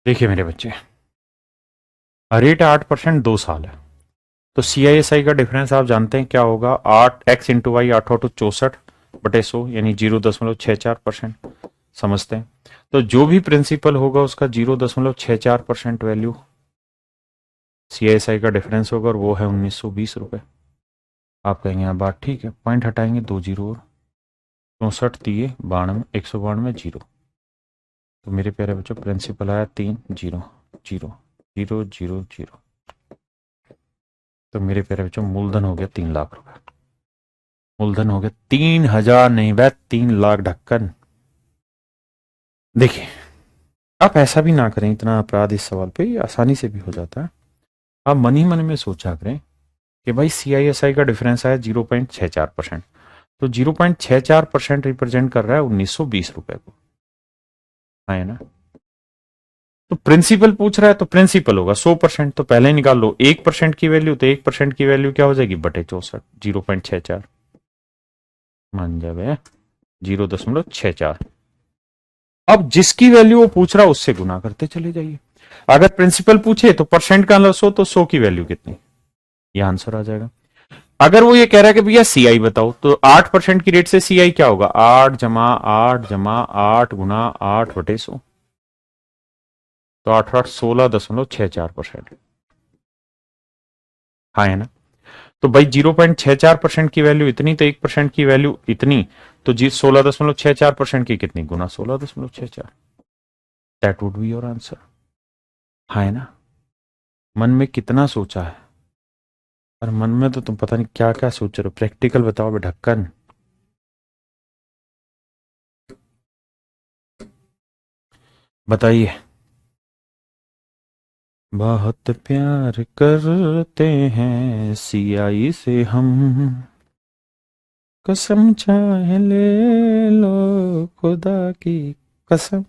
देखिए मेरे बच्चे, रेट 8%, 2 साल है। तो CISI का डिफरेंस आप जानते हैं क्या होगा? 8x×y, 8×8 = 64 यानी 0.64%। समझते हैं? तो जो भी प्रिंसिपल होगा उसका 0.64% वैल्यू CISI का डिफरेंस होगा, और वो है 1920 रुपये। आप कहेंगे हाँ बात ठीक है, पॉइंट हटाएंगे 2 जीरो और 64×92, 192, जीरो। तो मेरे प्यारे बच्चों प्रिंसिपल आया 3 0 0 0 0 0। तो मेरे प्यारे बच्चों मूलधन हो गया 3 लाख रुपए। मूलधन हो गया 3,000 नहीं वह 3 लाख ढक्कन। देखिए, आप ऐसा भी ना करें, इतना अपराध इस सवाल पे ये आसानी से भी हो जाता है। आप मन ही मन में सोचा करें कि भाई CISI का डिफरेंस आया 0.64%। तो 0.64% रिप्रेजेंट कर रहा है 1920 रुपए को, है ना? तो प्रिंसिपल पूछ रहा है तो प्रिंसिपल होगा 100%। तो पहले निकाल लो 1% की वैल्यू, तो 1% की वैल्यू क्या हो जाएगी? बटे 64, 0.64 मान जाए 0.64। अब जिसकी वैल्यू वो पूछ रहा है उससे गुना करते चले जाइए। अगर प्रिंसिपल पूछे तो परसेंट का 100, तो 100 की वैल्यू कितनी, ये आंसर आ जाएगा। अगर वो ये कह रहा है कि भैया CI बताओ, तो 8% की रेट से CI क्या होगा? 8 + 8 = 8 × 8 / 100। तो 8 8 16.64%। हाँ, है ना? तो भाई 0.64% की वैल्यू इतनी, तो 1% की वैल्यू इतनी। तो जी 16.64% की कितनी गुना 16.64। That would be your answer. हाँ, है ना? मन में कितना सोचा है? और मन में तो तुम पता नहीं क्या क्या सोच रहे हो। प्रैक्टिकल बताओ बे ढक्कन। बताइए। बहुत प्यार करते हैं CI से हम, कसम चाहे ले लो, खुदा की कसम।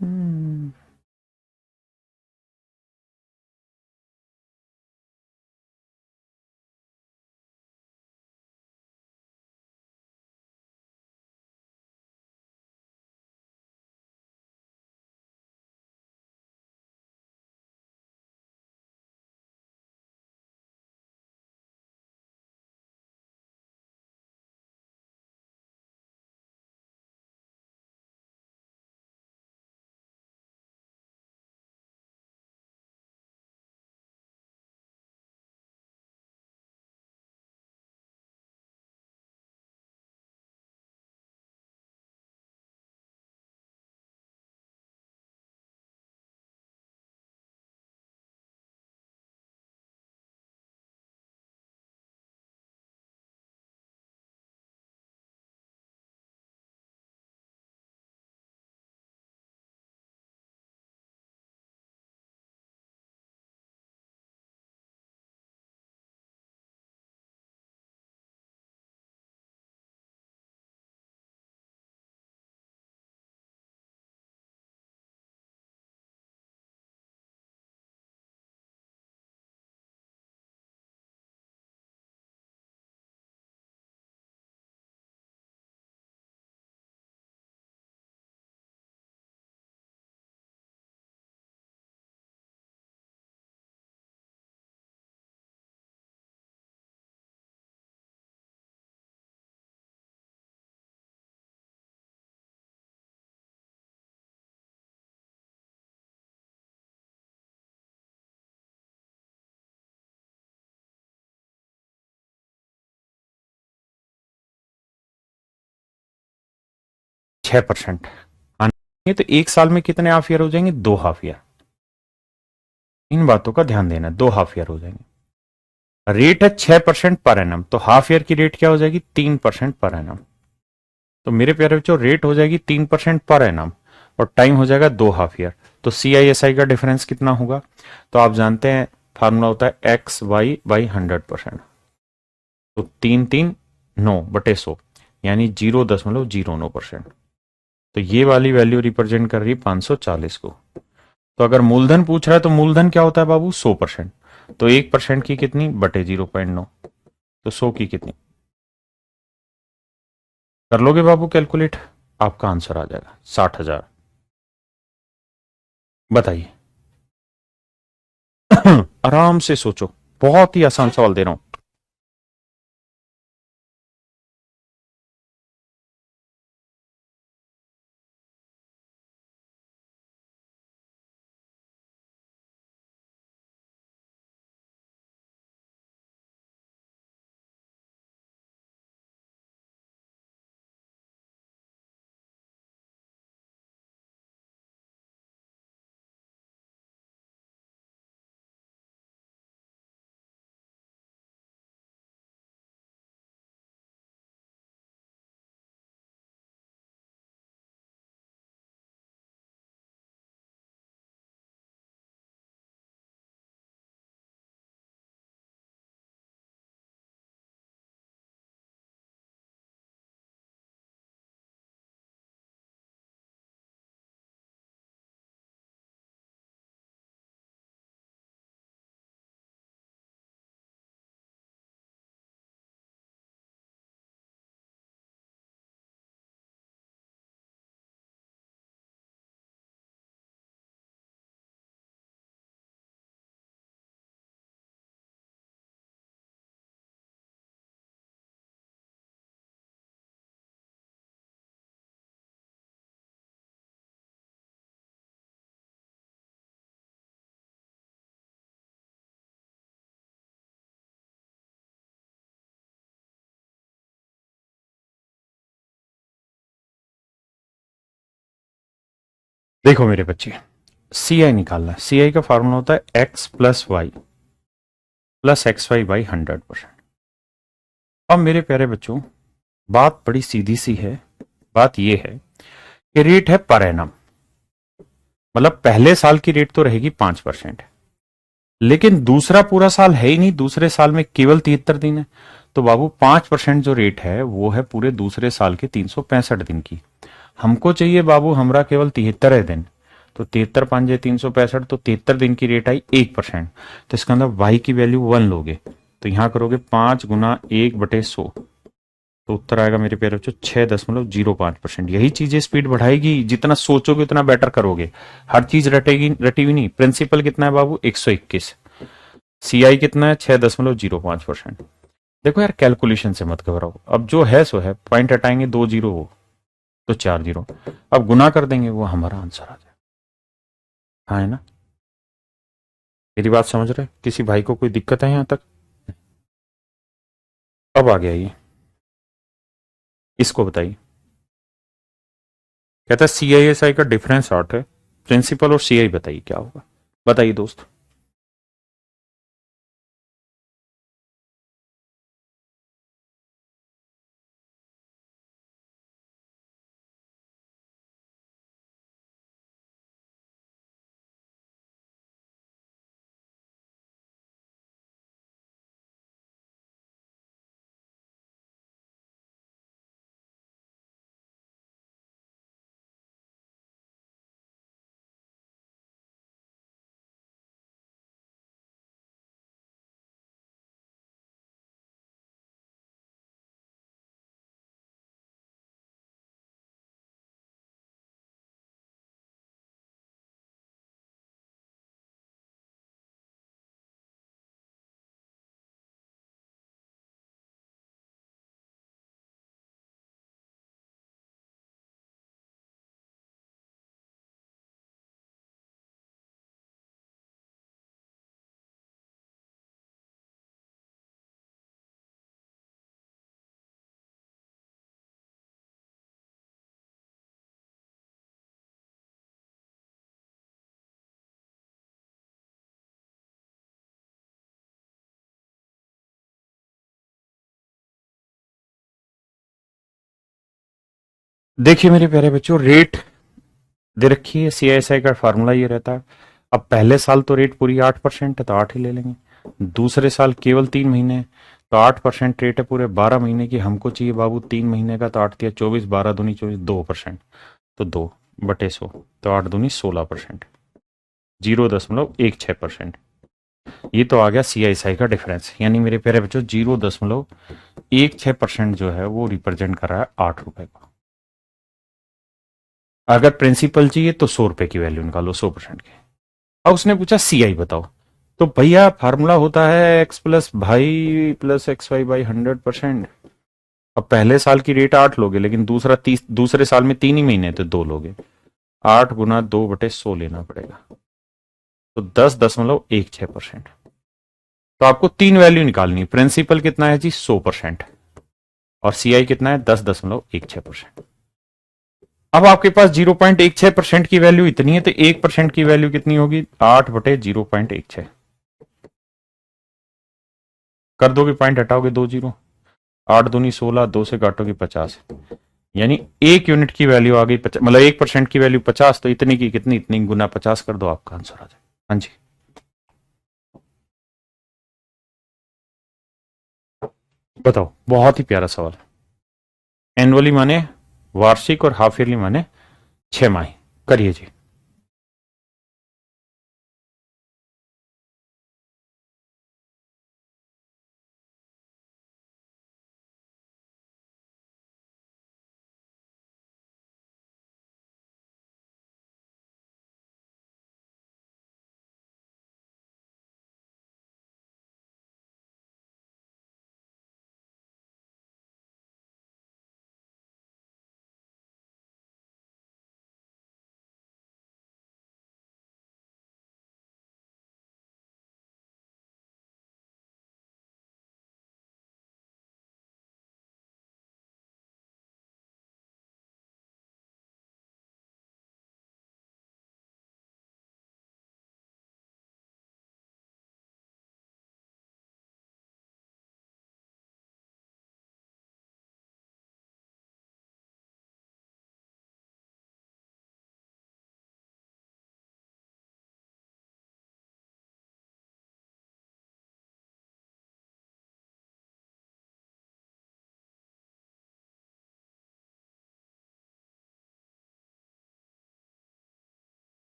6%। तो एक साल में कितने हाफ ईयर हो जाएंगे? 2 हाफ ईयर। इन बातों का ध्यान देना, 2 हाफ ईयर हो जाएंगे। रेट है 6% पर एनम, तो हाफ ईयर की रेट क्या हो जाएगी? 3% पर एनम। तो मेरे प्यारे बच्चों रेट हो जाएगी 3% पर एनम और टाइम हो जाएगा 2 हाफ ईयर। तो CISI का डिफरेंस कितना होगा? तो आप जानते हैं फार्मूला होता है XY/100%। तो 339/100 यानी 0.09%। तो ये वाली वैल्यू रिप्रेजेंट कर रही है 540 को। तो अगर मूलधन पूछ रहा है तो मूलधन क्या होता है बाबू? 100%। तो 1% की कितनी? बटे 0.9। तो 100 की कितनी? कर लोगे बाबू कैलकुलेट? आपका आंसर आ जाएगा 60,000। बताइए। आराम से सोचो, बहुत ही आसान सवाल दे रहा हूं। देखो मेरे बच्चे, CI निकालना है। CI का फॉर्मूला होता है X+Y+XY/100%। अब मेरे प्यारे बच्चों, बात बड़ी सीधी सी है। बात यह है कि रेट है पर एनम, मतलब पहले साल की रेट तो रहेगी 5%, लेकिन दूसरा पूरा साल है ही नहीं, दूसरे साल में केवल 73 दिन है। तो बाबू 5% जो रेट है वो है पूरे दूसरे साल के 365 दिन की। हमको चाहिए बाबू हमरा केवल 73 है दिन। तो 73×5=365, तो 73 दिन की रेट आई 1%। तो इसका मतलब वाई की वैल्यू 1 लोगे, तो यहां करोगे 5×1/100। तो उत्तर आएगा मेरे प्यारे बच्चों 6.05%। यही चीजें स्पीड बढ़ाएगी, जितना सोचोगे उतना बेटर करोगे। हर चीज रटेगी रटी हुई नहीं। प्रिंसिपल कितना है बाबू? 121। CI कितना है? 6.05%। देखो यार, कैलकुलेशन से मत घबराओ, अब जो है सो है। पॉइंट हटाएंगे 2 जीरो हो तो 4 जीरो, अब गुना कर देंगे वो हमारा आंसर आ जाए। हाँ है ना? मेरी बात समझ रहे? किसी भाई को कोई दिक्कत है यहां तक? अब आ गया ये, इसको बताइए। कहता है CISI का डिफरेंस आर्ट है, प्रिंसिपल और CI बताइए क्या होगा। बताइए दोस्त। देखिए मेरे प्यारे बच्चों, रेट दे रखी है, सीआईएसआई का फार्मूला ये रहता है। अब पहले साल तो रेट पूरी 8% है तो 8 ही ले लेंगे। दूसरे साल केवल 3 महीने है, तो 8% रेट है पूरे 12 महीने की। हमको चाहिए बाबू 3 महीने का, तो 8 × 24, 12 दूनी 24, 2%, तो 2/100, तो 8 दूनी 16%, 0.16%। ये तो आ गया सीआईएसआई का डिफरेंस। यानी मेरे प्यारे बच्चों 0.16% जो है वो रिप्रेजेंट कर रहा है 8 रुपए को। अगर प्रिंसिपल चाहिए तो 100 रुपए की वैल्यू निकालो 100% की। अब उसने पूछा सीआई बताओ, तो भैया फार्मूला होता है एक्स प्लस भाई प्लस एक्स वाई बाई 100%। अब पहले साल की रेट 8 लोगे, लेकिन दूसरे साल में 3 ही महीने तो 2 लोगे। 8 × 2/100 लेना पड़ेगा, तो 10.16%। तो आपको 3 वैल्यू निकालनी है। प्रिंसिपल कितना है जी 100%, और सीआई कितना है 10.16%। अब आपके पास 0.16% की वैल्यू इतनी है, तो 1% की वैल्यू कितनी होगी 8/0.16। कर दोगे, पॉइंट हटाओगे 2 0, 8 दूनी 16, 2 से काटोगे 50, यानी 1 यूनिट की वैल्यू आ गई, मतलब 1% की वैल्यू 50, तो इतनी की कितनी, इतनी गुना 50 कर दो, आपका आंसर आ जाए। हाँ जी, बताओ, बहुत ही प्यारा सवाल। एनुअली माने वार्षिक, और हाफ ईयरली माने 6 माही। करिए जी।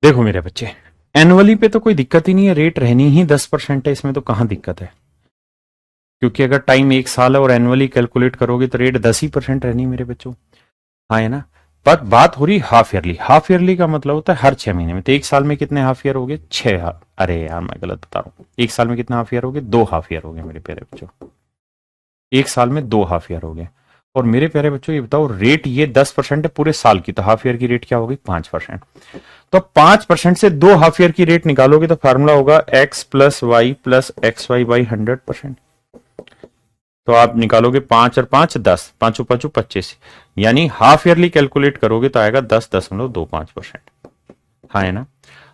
देखो मेरे बच्चे, एनुअली पे तो कोई दिक्कत ही नहीं है, रेट रहनी ही 10% है, इसमें तो कहां दिक्कत है। क्योंकि अगर टाइम 1 साल है और एनुअली कैलकुलेट करोगे तो रेट 10% रहनी मेरे बच्चों। हाँ है ना। पर बात हो रही हाफ ईयरली। हाफ ईयरली का मतलब होता है हर 6 महीने में। तो 1 साल में कितने हाफ ईयर हो गए, 6 हाफ। अरे यार मैं गलत बता रहा हूँ, 1 साल में कितने हाफ ईयर हो गए, 2 हाफ ईयर हो गए मेरे प्यारे बच्चों। 1 साल में 2 हाफ ईयर हो गए। और मेरे प्यारे बच्चों ये बताओ, रेट ये 10% है पूरे साल की, तो हाफ ईयर की रेट क्या होगी 5%। तो 5% से 2 हाफ ईयर की रेट निकालोगे तो फार्मूला होगा x plus y plus x y by 100%। तो आप निकालोगे 5 और 5 10, 5 5 25, यानी हाफ ईयरली कैलकुलेट करोगे तो आएगा 10.25%। हाँ है ना।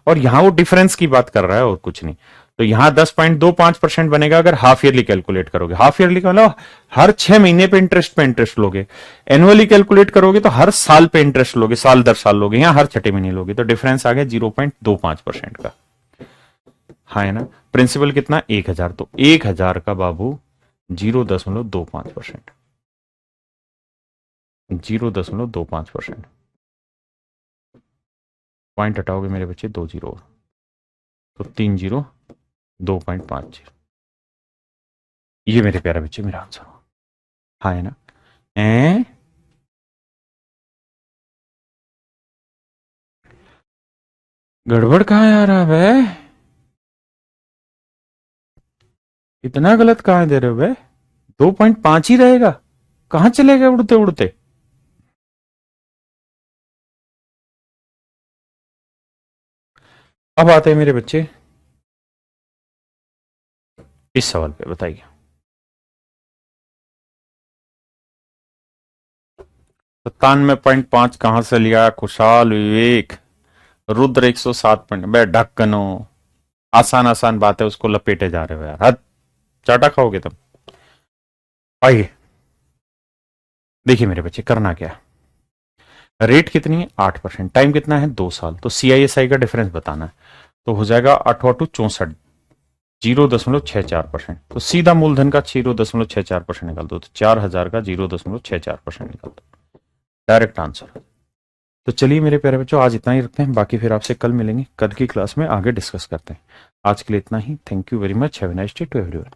और यहां वो डिफरेंस की बात कर रहा है और कुछ नहीं। तो यहां 10.25% बनेगा अगर हाफ ईयरली कैलकुलेट करोगे। हाफ ईयरली का मतलब हर 6 महीने पे इंटरेस्ट लोगे। एनुअली कैलकुलेट करोगे तो हर साल पे इंटरेस्ट लोगे, साल दर साल लोगे, या हर छठे महीने लोगे। तो डिफरेंस आ गया 0.25% का। हाँ है ना। प्रिंसिपल कितना 1,000, तो 1,000 का बाबू 0.25%। 0.25%। पॉइंट हटाओगे मेरे बच्चे 2 0, तो 3 0, 2.50। ये मेरे प्यारे बच्चे मेरा आंसर हो। हाँ है ना? ए गड़बड़ कहाँ है आ रहा है? इतना गलत कहाँ दे रहे हो बे? 2.5 ही रहेगा, कहाँ चले गए उड़ते उड़ते? अब आते हैं मेरे बच्चे इस सवाल पे, बताइए। 97.5 कहां से लिया खुशहाल विवेक? रुद्र 107 पॉइंट, बे ढक्कनो, आसान आसान बात है उसको लपेटे जा रहे हो यार, हद चाटा खाओगे तुम। आइए देखिए मेरे बच्चे, करना क्या है। रेट कितनी है? 8%। टाइम कितना है? 2 साल। तो CISI का डिफरेंस बताना है। तो हो जाएगा 8×8 = 64, 0.64%। तो सीधा मूलधन का 0.64% निकाल दो, तो 4,000 का 0.64% निकाल दो, डायरेक्ट आंसर। तो चलिए मेरे प्यारे बच्चों, आज इतना ही रखते हैं, बाकी फिर आपसे कल मिलेंगे, कल की क्लास में आगे डिस्कस करते हैं। आज के लिए इतना ही। Thank you very much. Have a nice day to everyone.